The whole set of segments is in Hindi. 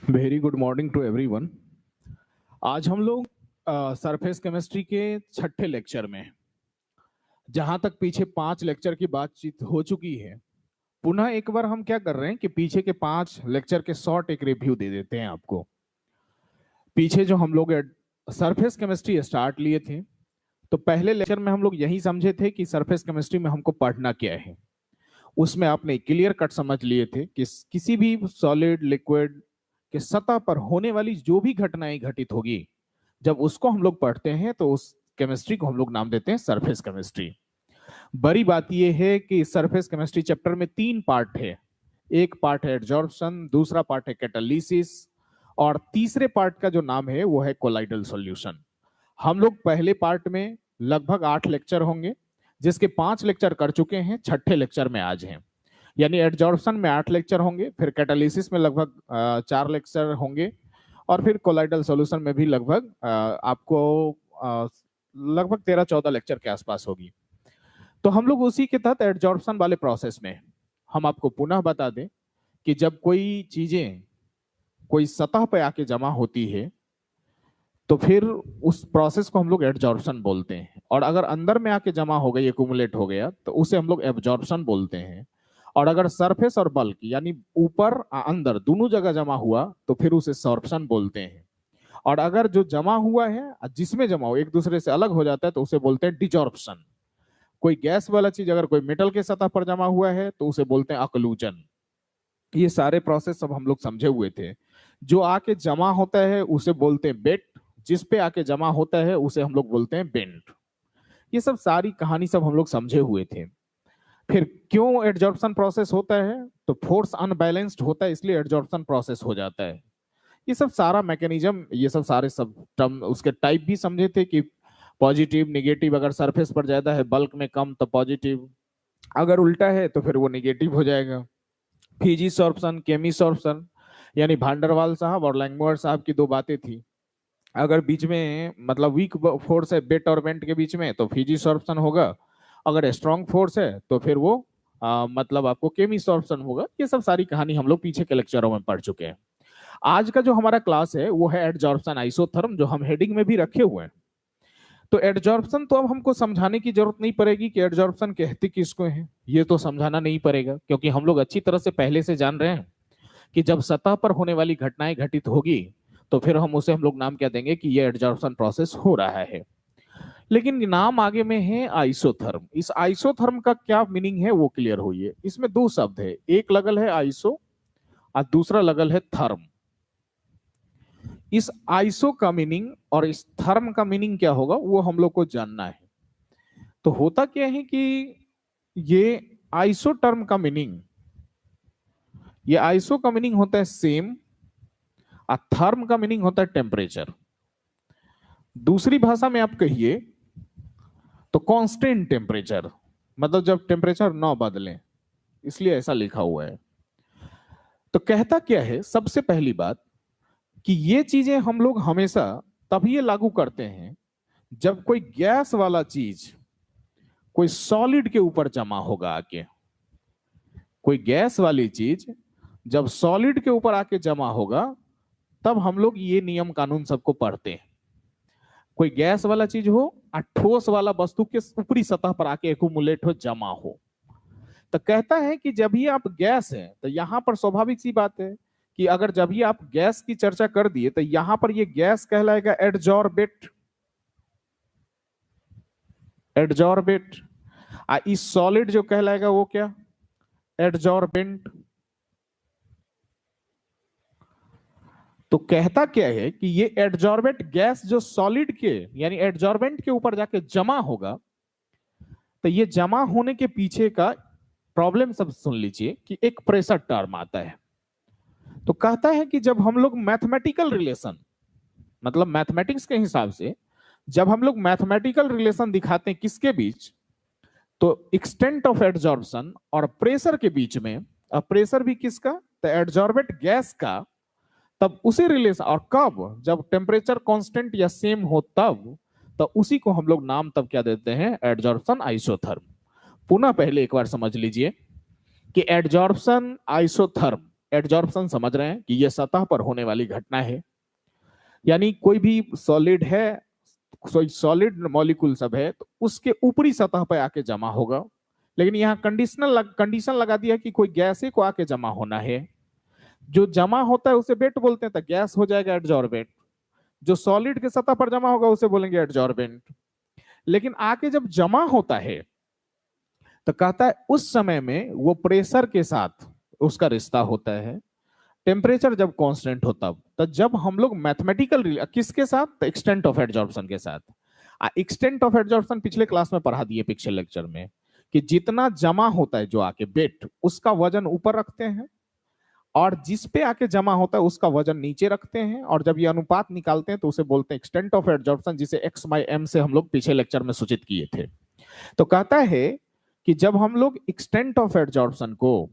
Very good morning to everyone. आज हम लोग सरफेस केमिस्ट्री के छठे लेक्चर में, जहां तक पीछे 5 लेक्चर की बातचीत हो चुकी है, पुनः एक बार हम क्या कर रहे हैं कि पीछे के 5 लेक्चर के शॉर्ट एक रिव्यू दे देते हैं आपको। पीछे जो हम लोग सरफेस केमिस्ट्री स्टार्ट लिए थे, तो पहले लेक्चर में हम लोग यही समझे थे कि सरफेस केमिस्ट्री में हमको पढ़ना क्या है। उसमें आपने क्लियर कट समझ लिए थे कि किसी भी सॉलिड लिक्विड के सतह पर होने वाली जो भी घटनाएं घटित होगी, जब उसको हम लोग पढ़ते हैं तो उस केमिस्ट्री को हम लोग नाम देते हैं सरफेस केमिस्ट्री। बड़ी बात यह है कि सरफेस केमिस्ट्री चैप्टर में 3 पार्ट है। एक पार्ट है एडजॉर्प्शन, दूसरा पार्ट है कैटालिसिस, और तीसरे पार्ट का जो नाम है वो है कोलाइडल सॉल्यूशन। हम लोग पहले पार्ट में लगभग 8 लेक्चर होंगे, जिसके 5 लेक्चर कर चुके हैं, छठे लेक्चर में आज हैं। यानी एडजॉर्प्शन में 8 लेक्चर होंगे, फिर कैटालिसिस में लगभग 4 लेक्चर होंगे, और फिर कोलाइडल सॉल्यूशन में भी लगभग आपको लगभग 13-14 लेक्चर के आसपास होगी। तो हम लोग उसी के तहत एडजॉर्प्शन वाले प्रोसेस में हम आपको पुनः बता दें कि जब कोई चीजें कोई सतह पे आके जमा होती है तो फिर उस प्रोसेस को हम लोग एडजॉर्प्शन बोलते हैं, और अगर अंदर में आके जमा हो गई, एक्यूमुलेट हो गया, तो उसे हम लोग एब्जॉर्प्शन बोलते हैं। और अगर सरफेस और बल्क यानी ऊपर अंदर दोनों जगह जमा हुआ तो फिर उसे सॉर्प्शन बोलते हैं। और अगर जो जमा हुआ है, जिसमें जमा हो एक दूसरे से अलग हो जाता है, तो उसे बोलते हैं डिजॉर्प्शन। कोई गैस वाला चीज अगर कोई मेटल के सतह पर जमा हुआ है तो उसे बोलते हैं अक्लूजन। ये सारे प्रोसेस सब हम लोग समझे हुए थे। जो आके जमा होता है उसे बोलते हैं बेट, जिस पे आके जमा होता है उसे हम लोग बोलते हैं बेंट। ये सब सारी कहानी सब हम लोग समझे हुए थे। फिर क्यों एडजॉर्प्शन प्रोसेस होता है, तो फोर्स अनबैलेंस्ड होता है, इसलिए एडजॉर्प्शन प्रोसेस हो जाता है। ये सब सारा मैकेनिज्म, ये सब सारे सब टर्म, उसके टाइप भी समझे थे कि पॉजिटिव निगेटिव, अगर सरफेस पर ज्यादा है बल्क में कम तो पॉजिटिव, अगर उल्टा है तो फिर वो निगेटिव हो जाएगा। फिजी सॉर्प्शन, केमी सॉर्प्शन, यानी भांडरवाल साहब और लैंगमुयर साहब की 2 बातें थी। अगर बीच में मतलब वीक फोर्स है बेट और बेंट के बीच में तो फिजी सॉर्प्शन होगा, अगर स्ट्रॉन्ग फोर्स है तो फिर वो मतलब आपको केमी सॉर्प्शन होगा। ये सब सारी कहानी हम लोग पीछे के लेक्चरों में पढ़ चुके हैं। आज का जो हमारा क्लास है वो है एडजॉर्प्शन आइसोथर्म, जो हम हेडिंग में भी रखे हुए हैं। तो एडजॉर्प्शन तो अब हमको समझाने की जरूरत नहीं पड़ेगी कि एडजॉर्प्शन कहते किसको है, ये तो समझाना नहीं पड़ेगा, क्योंकि हम लोग अच्छी तरह से पहले से जान रहे हैं कि जब सतह पर होने वाली घटनाएं घटित होगी तो फिर हम लोग नाम क्या देंगे कि ये एडजॉर्प्शन प्रोसेस हो रहा है। लेकिन नाम आगे में है आइसोथर्म। इस आइसोथर्म का क्या मीनिंग है वो क्लियर हुई है। इसमें 2 शब्द है, एक लगल है आइसो और दूसरा लगल है थर्म। इस आइसो का मीनिंग और इस थर्म का मीनिंग क्या होगा वो हम लोग को जानना है। तो होता क्या है कि ये आइसो टर्म का मीनिंग, ये आइसो का मीनिंग होता है सेम, और थर्म का मीनिंग होता है टेम्परेचर। दूसरी भाषा में आप कहिए तो कांस्टेंट टेम्परेचर, मतलब जब टेम्परेचर ना बदले, इसलिए ऐसा लिखा हुआ है। तो कहता क्या है, सबसे पहली बात कि ये चीजें हम लोग हमेशा तभी लागू करते हैं जब कोई गैस वाला चीज कोई सॉलिड के ऊपर जमा होगा आके। कोई गैस वाली चीज जब सॉलिड के ऊपर आके जमा होगा तब हम लोग ये नियम कानून सबको पढ़ते हैं। कोई गैस वाला चीज हो और ठोस वाला वस्तु के ऊपरी सतह पर आके एक्यूमुलेट हो, जमा हो। तो कहता है कि जब ही आप गैस है तो यहां पर स्वाभाविक सी बात है कि अगर जब ही आप गैस की चर्चा कर दिए तो यहां पर ये गैस कहलाएगा एडजॉर्बेट, एडजॉर्बेट। इस सॉलिड जो कहलाएगा वो क्या, एडजॉर्बेंट। तो कहता क्या है कि ये एडजॉर्बेंट गैस जो सॉलिड के यानी एडजॉर्बेंट के ऊपर जाके जमा होगा, तो ये जमा होने के पीछे का प्रॉब्लम सब सुन लीजिए कि एक प्रेशर टर्म आता है। तो कहता है कि जब हम लोग मैथमेटिकल रिलेशन, मतलब मैथमेटिक्स के हिसाब से जब हम लोग मैथमेटिकल रिलेशन दिखाते हैं किसके बीच, तो एक्सटेंट ऑफ एडजॉर्प्शन और प्रेशर के बीच में, और प्रेशर भी किसका, तो एडजॉर्बेंट गैस का, तब उसी रिलेशन, और कब, जब टेम्परेचर कांस्टेंट या सेम हो तब, तो उसी को हम लोग नाम तब क्या देते हैं, एडजॉर्प्शन आइसोथर्म। पुनः पहले एक बार समझ लीजिए कि एडजॉर्प्शन आइसोथर्म, एडजॉर्प्शन समझ रहे हैं कि यह सतह पर होने वाली घटना है, यानी कोई भी सॉलिड है, कोई सॉलिड मॉलिक्यूल सब है तो उसके ऊपरी सतह पर आके जमा होगा। लेकिन यहाँ कंडीशन लगा दिया कि कोई गैस को आके जमा होना है। जो जमा होता है उसे वेट बोलते हैं, तो गैस हो जाएगा एडजॉर्बेंट। जो सॉलिड के सतह पर जमा होगा उसे बोलेंगे एडजॉर्बेंट। लेकिन आके जब जमा होता है तो कहता है उस समय में वो प्रेशर के साथ उसका रिश्ता होता है, टेम्परेचर जब कांस्टेंट होता तो जब हम लोग मैथमेटिकल किसके साथ, एक्सटेंट ऑफ एडजॉर्प्शन के साथ। एक्सटेंट ऑफ एडजॉर्प्शन पिछले क्लास में पढ़ा दिए पिछले लेक्चर में कि जितना जमा होता है जो आके वेट, उसका वजन ऊपर रखते हैं, और जिस पे आके जमा होता है उसका वजन नीचे रखते हैं, और जब ये अनुपात निकालते हैं तो उसे बोलते हैं एक्सटेंट ऑफ एडजॉर्प्शन, जिसे x बाई m से हम लोग पिछले लेक्चर में सूचित किए थे। तो कहता है कि जब हम लोग एक्सटेंट ऑफ एडजॉर्प्शन को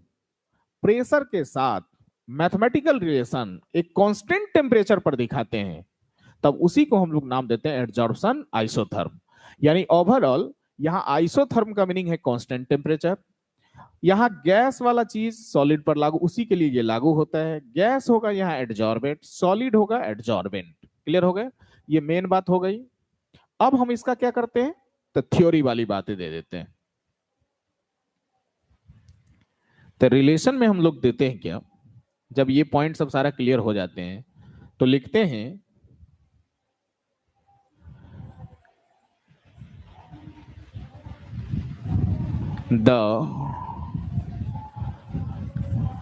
प्रेशर के साथ मैथमेटिकल रिलेशन एक कांस्टेंट टेम्परेचर पर दिखाते हैं, तब उसी को हम लोग नाम देते हैं एडजॉर्प्शन आइसोथर्म। यानी ओवरऑल यहाँ आइसोथर्म का मीनिंग है कांस्टेंट टेम्परेचर। यहाँ गैस वाला चीज सॉलिड पर लागू, उसी के लिए ये लागू होता है। गैस होगा यहाँ एडजॉर्बेंट, सॉलिड होगा एडजॉर्बेंट। क्लियर हो गए, ये मेन बात हो गई। अब हम इसका क्या करते हैं, तो थ्योरी वाली बातें दे देते हैं। तो रिलेशन में हम लोग देते हैं क्या, जब ये पॉइंट सब सारा क्लियर हो जाते हैं तो लिखते हैं द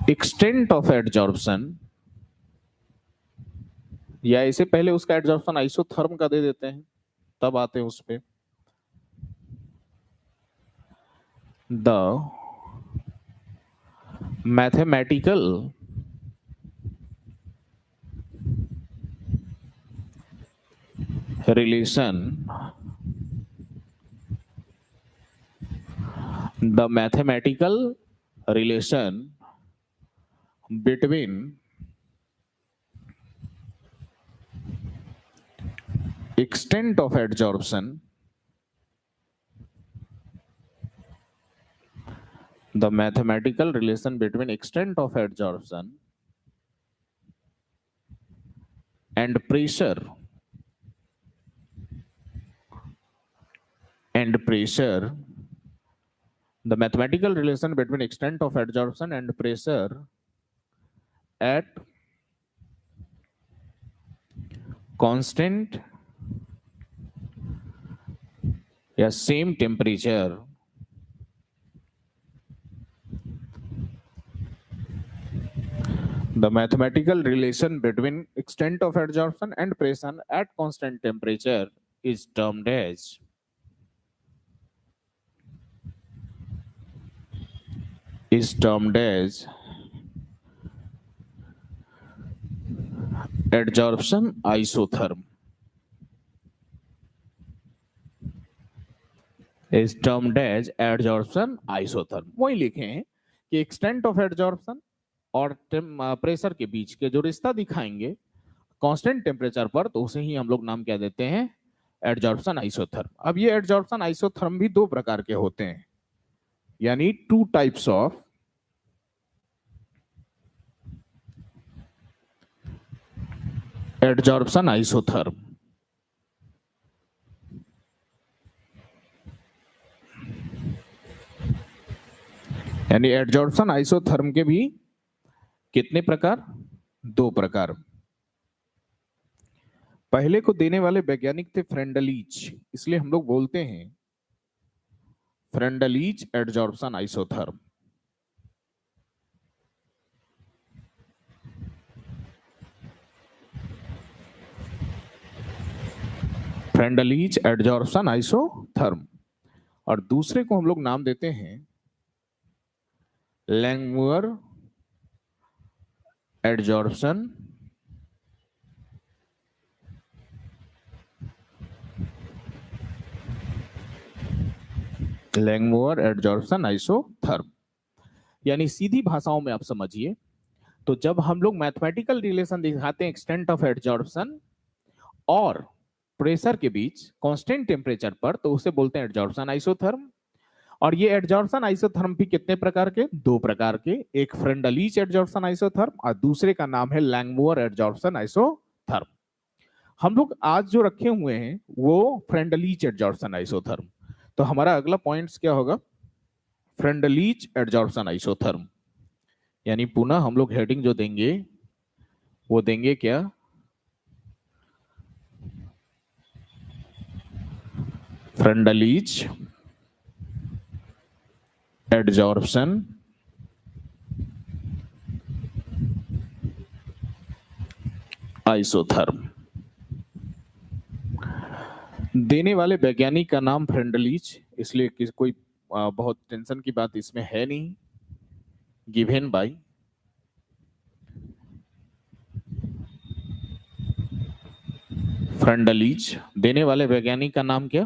एक्सटेंट ऑफ एडजॉर्प्शन, या इसे पहले उसका एडजॉर्प्शन आइसोथर्म का दे देते हैं, तब आते हैं उस पे। The mathematical relation, the mathematical relation between extent of adsorption, the mathematical relation between extent of adsorption and pressure the mathematical relation between extent of adsorption and pressure at constant या same temperature the mathematical relation between extent of adsorption and pressure at constant temperature is termed as adsorption isotherm, is termed as adsorption isotherm। वही लिखे हैं कि एक्सटेंट ऑफ एडजॉर्प्शन और प्रेशर के बीच के जो रिश्ता दिखाएंगे कांस्टेंट टेम्परेचर पर, तो उसे ही हम लोग नाम क्या देते हैं, एडजॉर्प्शन आइसोथर्म। अब ये एडजॉर्प्शन आइसोथर्म भी दो प्रकार के होते हैं, यानी two types of adsorption isotherm. यानी एडजॉर्प्शन आइसोथर्म के भी कितने प्रकार, दो प्रकार। पहले को देने वाले वैज्ञानिक थे फ्रेंडलीच, इसलिए हम लोग बोलते हैं Freundlich adsorption isotherm. Freundlich adsorption isotherm. और दूसरे को हम लोग नाम देते हैं लैंगमुयर एडजॉर्प्शन आइसोथर्म। यानी सीधी भाषाओं में आप समझिए तो जब हम लोग मैथमेटिकल रिलेशन दिखाते हैं एक्सटेंट ऑफ एडजॉर्प्शन और प्रेशर के बीच कांस्टेंट टेम्परेचर पर, तो उसे बोलते हैं एडजॉर्प्शन आइसोथर्म। और ये एडजॉर्प्शन आइसोथर्म भी कितने प्रकार के? दो प्रकार के, एक फ्रेंडलीच एडजॉर्प्शन आइसोथर्म और दूसरे का नाम है लैंगमुयर एडजॉर्प्शन आइसोथर्म। हम लोग आज जो रखे हुए हैं वो फ्रेंडलीच एडजॉर्प्शन आइसोथर्म। तो हमारा अगला पॉइंट्स क्या होगा? फ्रेंडलीच एडजॉर्प्शन आइसोथर्म। यानी पुनः हम लोग हेडिंग जो देंगे वो देंगे क्या? फ्रेंडलीच एडजॉर्प्शन आइसोथर्म। देने वाले वैज्ञानिक का नाम फ्रेंडलीच, इसलिए कोई बहुत टेंशन की बात इसमें है नहीं। Given by Freundlich. देने वाले वैज्ञानिक का नाम क्या?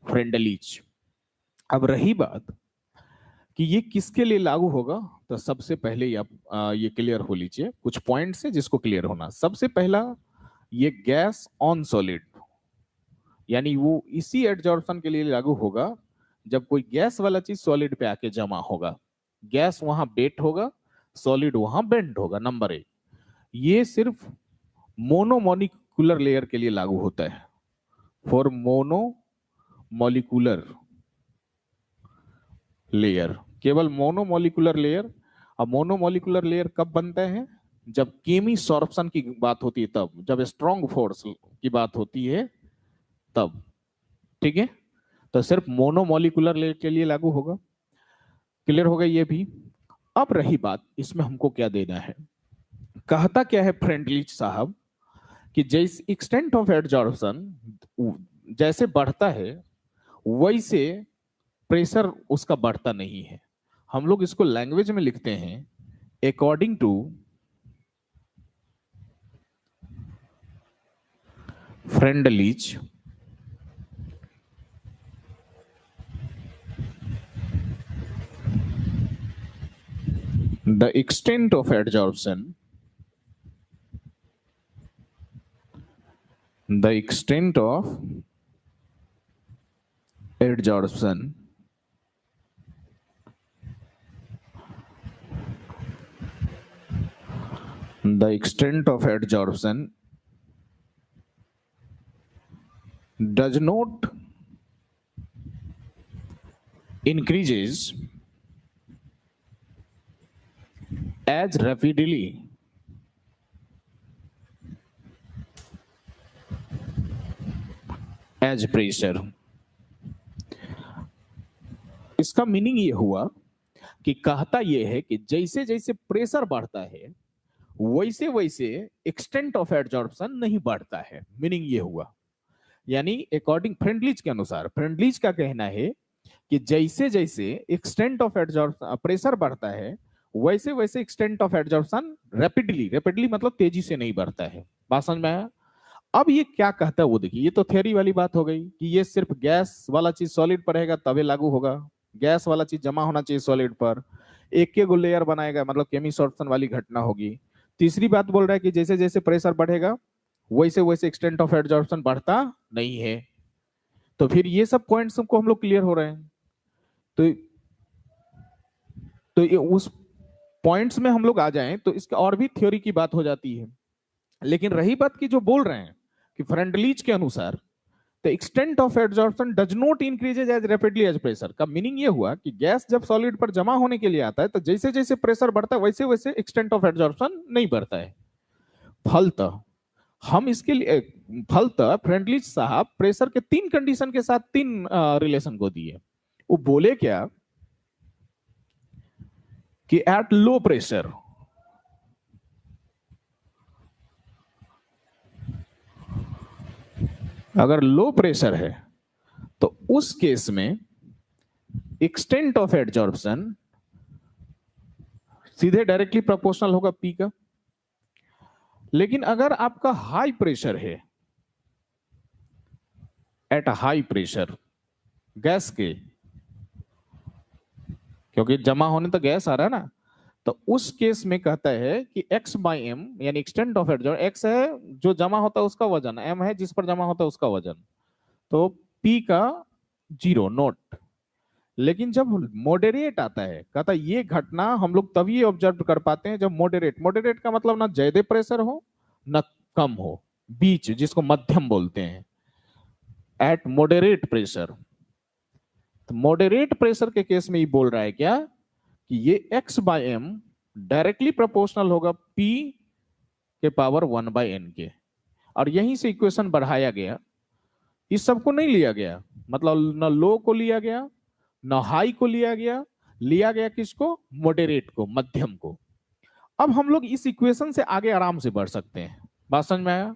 फ्रेंडलीच। अब रही बात कि ये किसके लिए लागू होगा, तो सबसे पहले आप ये क्लियर हो लीजिए कुछ पॉइंट्स है जिसको क्लियर होना। सबसे पहला, ये गैस ऑन सॉलिड, यानी वो इसी एडजॉर्प्शन के लिए लागू होगा जब कोई गैस वाला चीज सॉलिड पे आके जमा होगा। गैस वहां बेट होगा, सॉलिड वहां बेंड होगा। नंबर एक, ये सिर्फ मोनोमोलिकुलर लेयर के लिए लागू होता है, फॉर मोनोमोलिकुलर लेयर, केवल मोनोमोलिकुलर लेयर। अब मोनोमोलिकुलर लेयर कब बनता है? जब केमिसॉर्प्शन की बात होती है तब, जब स्ट्रॉन्ग फोर्स की बात होती है तब। ठीक है, तो सिर्फ मोनोमोलिकुलर लेयर के लिए लागू होगा। क्लियर हो गया ये भी। अब रही बात इसमें हमको क्या देना है, कहता क्या है फ्रेंडलीच साहब कि जैसे एक्सटेंट ऑफ एडजॉर्प्शन जैसे बढ़ता है वैसे प्रेशर उसका बढ़ता नहीं है। हम लोग इसको लैंग्वेज में लिखते हैं according to Freundlich the extent of adsorption, the extent of adsorption the extent of adsorption does not increases as rapidly as pressure। इसका मीनिंग ये हुआ कि कहता ये है कि जैसे जैसे प्रेशर बढ़ता है वैसे वैसे एक्सटेंट ऑफ एडजॉर्प्शन नहीं बढ़ता है। मीनिंग ये हुआ, यानी अकॉर्डिंग फ्रेंडलीज के अनुसार, फ्रेंडलीज का कहना है कि जैसे जैसे एक्सटेंट ऑफ एडजॉर्प्शन प्रेशर बढ़ता है वैसे वैसे extent of adsorption rapidly, rapidly मतलब तेजी से नहीं बढ़ता है। बात समझ में आया? अब ये क्या कहता है वो देखिए, ये तो थ्योरी वाली बात हो गई कि ये सिर्फ गैस वाला चीज सॉलिड पर रहेगा तभी लागू होगा, गैस वाला चीज जमा होना चाहिए सॉलिड पर, एक के गो लेयर बनाएगा मतलब केमिसॉर्प्शन वाली घटना होगी। तीसरी बात बोल रहा है कि जैसे जैसे प्रेशर बढ़ेगा वैसे वैसे एक्सटेंट ऑफ एडजॉर्प्शन बढ़ता नहीं है। तो फिर ये सब पॉइंट्स को हम लोग क्लियर हो रहे हैं। तो ये उस पॉइंट्स में हम लोग आ जाएं तो इसका और भी थ्योरी की बात हो जाती है। लेकिन रही बात की जो बोल रहे हैं कि फ्रेंडलीज के अनुसार the extent of adsorption does not increases as rapidly as pressure, का मीनिंग ये हुआ कि गैस जब सॉलिड पर जमा होने के लिए आता है तो जैसे जैसे प्रेशर बढ़ता है वैसे वैसे एक्सटेंट ऑफ एडजॉर्प्शन नहीं बढ़ता है। फलतः हम इसके लिए फलतः फ्रेंडलीज साहब प्रेशर के तीन कंडीशन के साथ तीन रिलेशन को दिए। वो बोले क्या कि एट लो प्रेशर, अगर लो प्रेशर है तो उस केस में एक्सटेंट ऑफ एडजॉर्प्शन सीधे डायरेक्टली प्रोपोर्शनल होगा पी का। लेकिन अगर आपका हाई प्रेशर है, एट हाई प्रेशर गैस के, क्योंकि जमा होने तो गैस आ रहा है ना, तो उस केस में कहता है कि x बाई एम, यानी एक्सटेंट ऑफ एडजॉर्प्शन, x है जो जमा होता है उसका वजन, m है जिस पर जमा होता है उसका वजन, तो p का जीरो नोट, लेकिन जब मॉडरेट आता है, कहता है ये घटना हम लोग तभी ऑब्जर्व कर पाते हैं जब मॉडरेट, मॉडरेट का मतलब ना ज्यादा प्रेशर हो ना कम हो, बीच, जिसको मध्यम बोलते हैं, एट मॉडरेट प्रेशर। तो मॉडरेट प्रेशर के केस में ये बोल रहा है क्या कि ये x by M directly proportional होगा p के पावर 1/n के। और यहीं से इक्वेशन बढ़ाया गया, इस सबको नहीं लिया गया, मतलब ना लो को लिया गया ना हाई को लिया गया किसको, मॉडरेट को, मध्यम को। अब हम लोग इस इक्वेशन से आगे आराम से बढ़ सकते हैं। बात समझ में आया?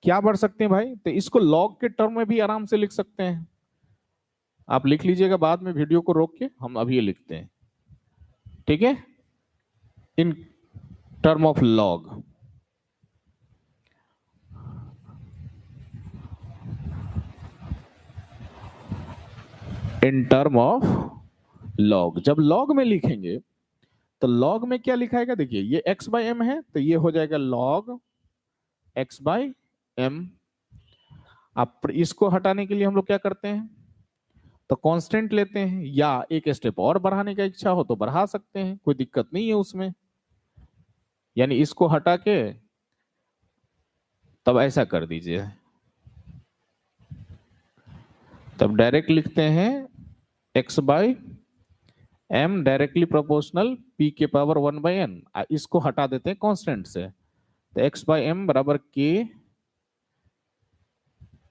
क्या बढ़ सकते हैं भाई? तो इसको लॉग के टर्म में भी आराम से लिख सकते हैं। आप लिख लीजिएगा, बाद में वीडियो को रोक के हम अभी ये लिखते हैं, ठीक है, in term of log. In term of log, जब लॉग में लिखेंगे तो लॉग में क्या लिखाएगा, देखिए ये x बाय एम है तो ये हो जाएगा लॉग x बाय एम। अब इसको हटाने के लिए हम लोग क्या करते हैं, तो कांस्टेंट लेते हैं, या एक स्टेप और बढ़ाने का इच्छा हो तो बढ़ा सकते हैं, कोई दिक्कत नहीं है उसमें। यानी इसको हटा के तब ऐसा कर दीजिए, तब डायरेक्ट लिखते हैं x by M directly proportional p के पावर 1/n। इसको हटा देते हैं कांस्टेंट से, तो x बाय एम बराबर k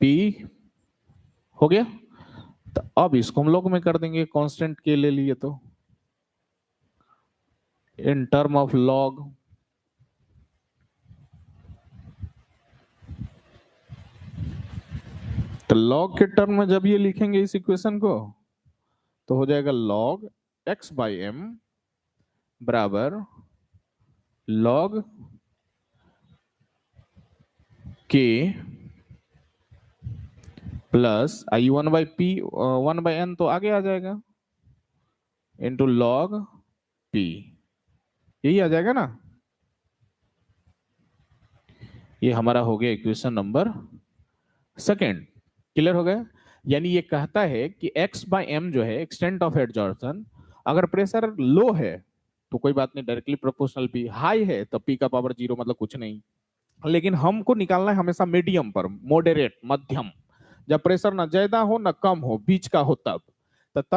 p हो गया। तो अब इसको हम लोग में कर देंगे, कांस्टेंट के ले लिए तो इन टर्म ऑफ लॉग। तो लॉग के टर्म में जब ये लिखेंगे इस इक्वेशन को तो हो जाएगा लॉग x बाय एम बराबर लॉग k प्लस आई 1/n तो आगे आ जाएगा इंटू लॉग p, यही आ जाएगा ना। ये हमारा हो गया इक्वेशन नंबर सेकेंड। क्लियर हो गया? यानी ये कहता है कि x बाय एम जो है एक्सटेंट ऑफ एडजॉर्प्शन, अगर प्रेशर लो है तो कोई बात नहीं, डायरेक्टली प्रोपोर्शनल p, हाई है तो p का पावर 0 मतलब कुछ नहीं। लेकिन हमको निकालना है हमेशा मीडियम पर, मॉडरेट, मध्यम, जब प्रेशर ना ज्यादा हो ना कम हो, बीच का हो, तब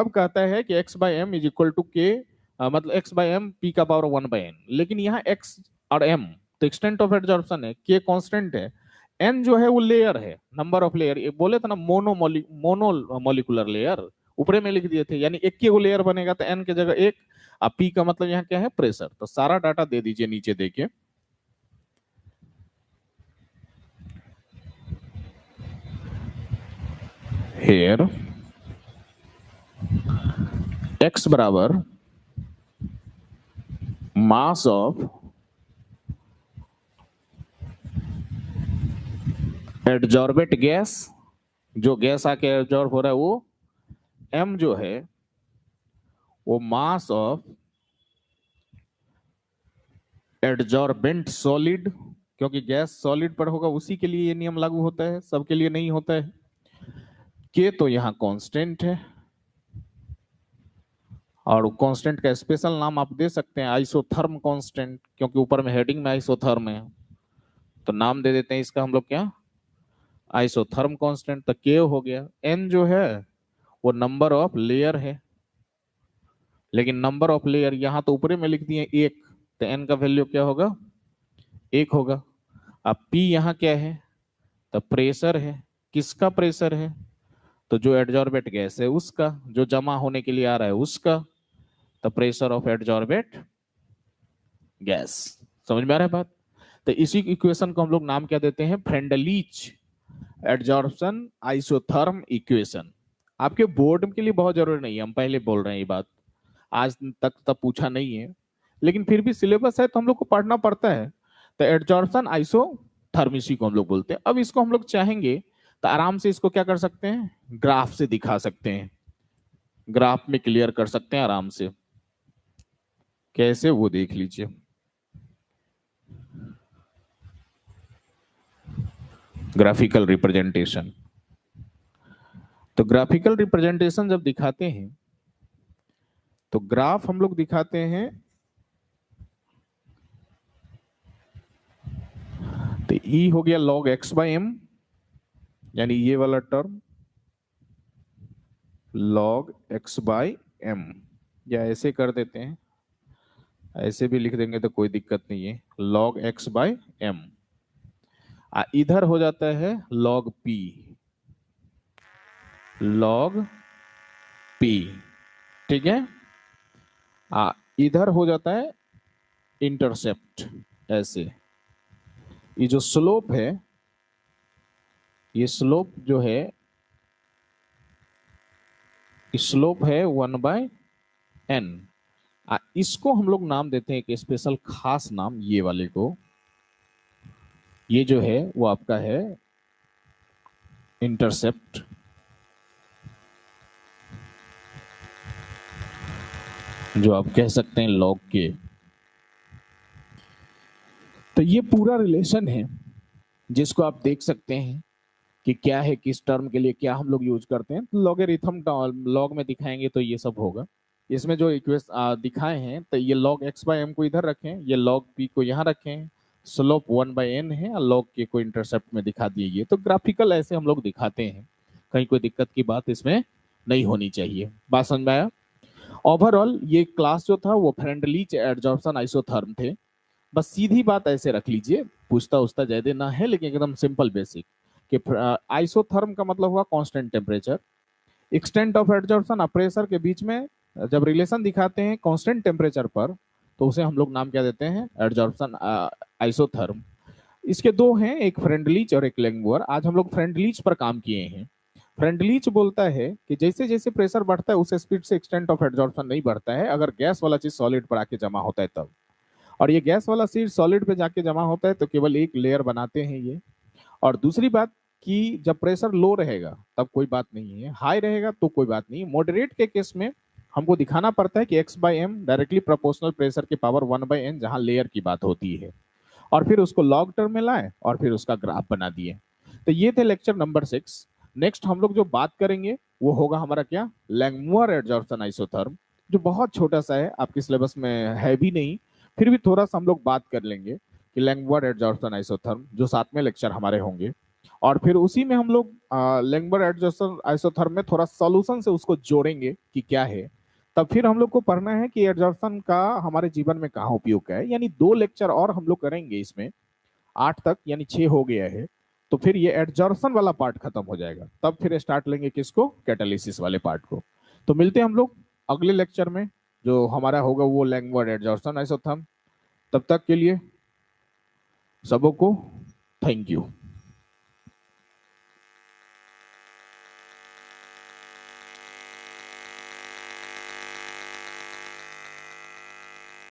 कहता है कि x by M is equal to K, मतलब x बाय एम p का पावर 1/n। लेकिन यहाँ x और m तो एक्सटेंट ऑफ एडजॉर्प्शन है, k कांस्टेंट है, n जो है वो लेयर है, नंबर ऑफ लेयर, बोले थे ना मोनो मॉलिकुलर लेयर, ऊपरे में लिख दिए थे, यानी एक के वो लेयर बनेगा तो n की जगह एक, अब p का मतलब यहाँ क्या है, प्रेशर। तो सारा डाटा दे दीजिए नीचे देखिए, here x बराबर मास ऑफ एडजॉर्बेट गैस, जो गैस आके एडजॉर्ब हो रहा है वो, m जो है वो मास ऑफ एडजॉर्बेंट सॉलिड, क्योंकि गैस सॉलिड पर होगा उसी के लिए ये नियम लागू होता है, सबके लिए नहीं होता है। k तो यहाँ कांस्टेंट है, और कांस्टेंट का स्पेशल नाम आप दे सकते हैं आइसोथर्म कांस्टेंट, क्योंकि ऊपर में हेडिंग में आइसोथर्म है, तो नाम दे देते हैं इसका हम लोग क्या, आइसोथर्म कांस्टेंट। तो k हो गया, n जो है वो नंबर ऑफ लेयर है, लेकिन नंबर ऑफ लेयर यहाँ तो ऊपरे में लिख दिए एक, तो n का वैल्यू क्या होगा, एक होगा। अब p यहाँ क्या है, तो प्रेशर है, किसका प्रेशर है, तो जो एडजॉर्बेट गैस है उसका, जो जमा होने के लिए आ रहा है उसका, तो प्रेशर ऑफ एडजॉर्बेट गैस। समझ में आ रहा है बात? तो इसी इक्वेशन को हम लोग नाम क्या देते हैं, फ्रेंडलीच एडजॉर्प्शन आइसोथर्म इक्वेशन। आपके बोर्ड के लिए बहुत जरूरी नहीं है, हम पहले बोल रहे हैं ये बात, आज तक तब पूछा नहीं है, लेकिन फिर भी सिलेबस है तो हम लोग को पढ़ना पड़ता है। तो एडजॉर्प्शन आइसोथर्म इसी को हम लोग बोलते हैं। अब इसको हम लोग चाहेंगे तो आराम से इसको क्या कर सकते हैं, ग्राफ से दिखा सकते हैं, ग्राफ में क्लियर कर सकते हैं आराम से। कैसे, वो देख लीजिए। ग्राफिकल रिप्रेजेंटेशन, तो ग्राफिकल रिप्रेजेंटेशन जब दिखाते हैं तो ग्राफ हम लोग दिखाते हैं, तो ई हो गया log x बाई एम, यानी ये वाला term log x by M, या ऐसे कर देते हैं, ऐसे भी लिख देंगे तो कोई दिक्कत नहीं है, log x बाई एम। इधर हो जाता है log p, log p, ठीक है। इधर हो जाता है इंटरसेप्ट, ऐसे। ये जो स्लोप है, ये स्लोप जो है, स्लोप है 1/n। इसको हम लोग नाम देते हैं एक स्पेशल खास नाम, ये वाले को, ये जो है वो आपका है इंटरसेप्ट, जो आप कह सकते हैं लॉग के। तो ये पूरा रिलेशन है जिसको आप देख सकते हैं कि क्या है, किस टर्म के लिए क्या हम लोग यूज करते हैं। लॉगरिथम लॉग में दिखाएंगे तो ये सब होगा। इसमें जो इक्वेशन दिखाए हैं, तो ये log x बाई एम को इधर रखें, ये log p को यहाँ रखें, स्लोप 1/n है, और log k को इंटरसेप्ट में दिखा दिए। ये तो ग्राफिकल ऐसे हम लोग दिखाते हैं, कहीं कोई दिक्कत की बात इसमें नहीं होनी चाहिए। बात समझ में आया? ओवरऑल ये क्लास जो था वो फ्रेंडलीच एडजॉर्प्शन आइसोथर्म थे। बस सीधी बात ऐसे रख लीजिए, पूछता उछता ज्यादा ना है, लेकिन एकदम सिंपल बेसिक कि आइसोथर्म का मतलब हुआ constant temperature, extent of adsorption और प्रेशर के बीच में जब रिलेशन दिखाते हैं कांस्टेंट टेम्परेचर पर, तो उसे हम लोग नाम क्या देते हैं, एडजॉर्प्शन आइसोथर्म। इसके दो हैं, एक फ्रेंडलीच और एक लैंगमुअर। आज हम लोग फ्रेंडलीच पर काम किए हैं। फ्रेंडलीच बोलता है कि जैसे जैसे प्रेशर बढ़ता है उस स्पीड से एक्सटेंट ऑफ एडजॉर्प्शन नहीं बढ़ता है, अगर गैस वाला चीज सॉलिड पर आके जमा होता है तब। और ये गैस वाला चीज सॉलिड पे जाके जमा होता है तो केवल एक लेयर बनाते हैं ये। और दूसरी बात कि जब प्रेशर लो रहेगा तब कोई बात नहीं है, हाई रहेगा तो कोई बात नहीं। मॉडरेट के केस में हमको दिखाना पड़ता है कि x by M directly proportional pressure की पावर 1/n, जहां लेयर की बात होती है, और फिर उसको लॉग टर्म में लाए और फिर उसका ग्राफ बना दिए। तो ये थे लेक्चर नंबर 6। नेक्स्ट हम लोग जो बात करेंगे वो होगा हमारा क्या, लैंगमुअर एडजॉर्प्शन आइसोथर्म, जो बहुत छोटा सा है, आपके सिलेबस में है भी नहीं, फिर भी थोड़ा सा हम लोग बात कर लेंगे कि लैंगमुअर एडजॉर्प्शन आइसोथर्म, जो 7वें लेक्चर हमारे होंगे। और फिर उसी में हम लोग लैंगमुअर एडजॉर्प्शन आइसोथर्म में थोड़ा सॉल्यूशन से उसको जोड़ेंगे कि क्या है। तब फिर हम लोग को पढ़ना है कि एडजॉर्प्शन का हमारे जीवन में कहाँ उपयोग है। यानी 2 लेक्चर और हम लोग करेंगे इसमें, 8 तक, यानी 6 हो गया है। तो फिर ये एडजॉर्प्शन वाला पार्ट खत्म हो जाएगा, तब फिर स्टार्ट लेंगे किसको, कैटालिसिस वाले पार्ट को। तो मिलते हैं हम लोग अगले लेक्चर में, जो हमारा होगा वो लैंगमुअर एडजॉर्प्शन आइसोथर्म। तब तक के लिए सबों को थैंक यू।